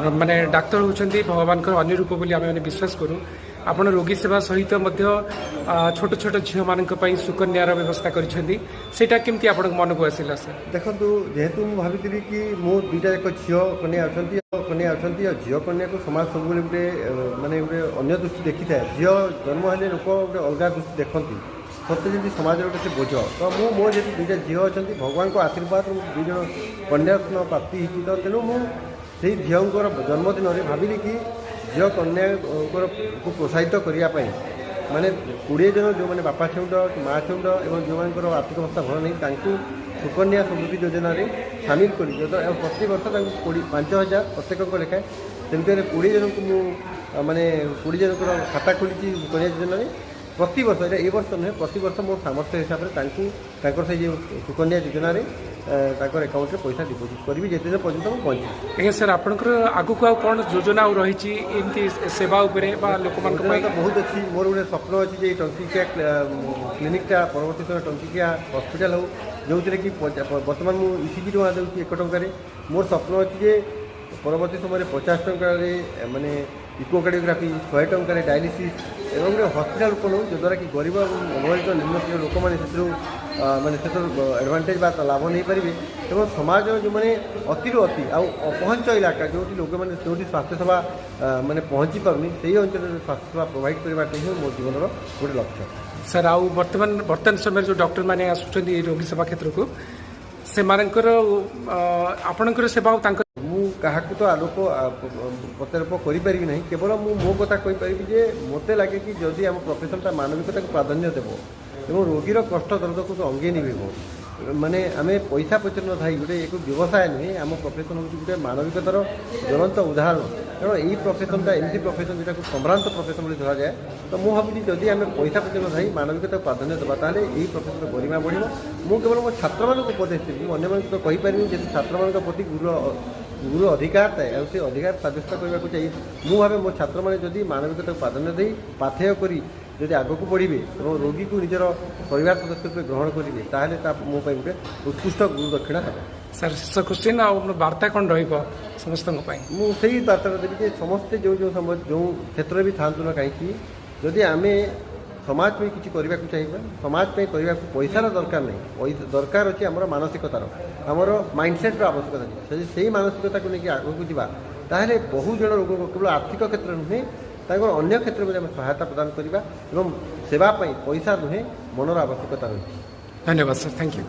माने डाक्तर होउछंती भगवान को अन्य रूप बोली आमे विश्वास करूँ आपण रोगी सेवा सहित छोट छोट झील मान सुकन्यार व्यवस्था करा केमती आप मन को आसला सर देखो जेहेतु मुझे भावी कि मो दुईटा एक झील कन्या अच्छा झील कन्या को समाज सब गोटे मानने गोटे अन्य दृष्टि देखी था झील जन्म हेले लोक गोटे अलग दृष्टि देखती सत्य जमी समाज गोटे से बोझ तो मो मो जेहतु दुईटा झील अच्छा भगवान को आशीर्वाद दुई जन कन्या प्राप्ति होती तो तेणु मुझे झीलर जन्मदिन में भाविली कि झील कन्या को प्रोत्साहित करने माने 20 जन जो मैंने बापा छेउंड माँ छेउंड और जो मान आर्थिक अवस्था भल नहीं सुकन्या समृद्धि योजना सामिल कर प्रति वर्ष 5,000 प्रत्येक लेखाएं तेमती 20 जन को माने 20 जन खाता खोली सुकन्या योजना प्रति वर्ष ये वर्ष नुहे प्रति वर्ष मो सामर्थ्य हिसाब से जो सुकन्या योजना अकाउंट में पैसा डिपोजिट करी जिते पर्यटन मुझे पहुँची आज्ञा सर आपंकर आगु को कौन योजना रही एमती सेवा लोक बहुत अच्छी मोर गोटे स्वप्न अच्छी टंकिकिया क्लिनिकटा परवर्त समय टंकिकिया हस्पिटाल हो जो कि बर्तमान मुझे इसीजी टଙ୍କା दूसरी 1 टंकार मोर स्वप्न अच्छी परवर्त समय 50 टंकार माने इकोकार्डियोग्राफी 100 टंकार डायलिसिस एवं गोटे हस्पिटाल ओपन हो जद्वारा कि गरीब अवहेलित निम्न लोक मैंने माने एडवांटेज बा लाभ नहीं पारे एवं समाज जो मैंने अति अति अपहंच इलाका जो लोक मैंने जो स्वास्थ्य सेवा माने पहुँची पारनी से अंचल स्वास्थ्य सेवा प्रोवाइड करवाटे ही मो जीवन गोटे लक्ष्य सर वर्तमान समय जो डॉक्टर मैंने आसुँच रोगी सेवा क्षेत्र को से आपणकर सेवा क्या तो आलोक प्रत्यारोप करें ना केवल मो कथा कहीपरि जे मत लगे कि जदि आम प्रोफेसनटा मानविकता को प्राधान्य देव एवं रोगीर कष्ट दर्द को अंगे निभेब माने आम पैसा पचर न था गोटे एक व्यवसाय नुहे आम प्रोफेसन हूँ गोटे मानविकतार ज्वलंत उदाहरण कारण यही प्रोफेसनटा एमती प्रोफेसन जोटा सम्भ्रांत प्रोफेसन धरा जाए तो मुझे भावी जदि आम पैसा पचर न था मानविकता को प्राधान्य देवा ताले यही प्रोफेसन गरिमा बढ़ मु केवल मो छात्र मान उपदेश देवी अन्य तो कहीपरि जे छात्र मान प्रति गुरु अधिकार थाए से अधिकार साब्यस्त करने को चाहिए मु भावे मो छात्र मैंने जदि मानविकता को प्राधान्य दे पाथेय करी जदि आगक बढ़े और रोगी को निजर परिवार सदस्य ग्रहण करेंगे ताहले मो गोटे उत्कृष्ट गुरु दक्षिणा है सर शेष क्वेश्चन वार्ता कौन समस्त मुझे वार्ता देवी कि समस्ते जो जो क्षेत्र भी था ना कहीं जदि आम समाज में किसी करने को चाहिए समाज में करने को पैसार दरकार नहीं दरकार अच्छे आम मानसिकतार आमर माइंडसेट्र आवश्यकता अच्छी से मानसिकता को लेकिन आगक जावाले बहु जन रोग केवल आर्थिक क्षेत्र नुहे अन्य क्षेत्र में सहायता प्रदान करवा सेवाई पैसा नुहे मनर आवश्यकता रही। धन्यवाद सर, थैंक यू।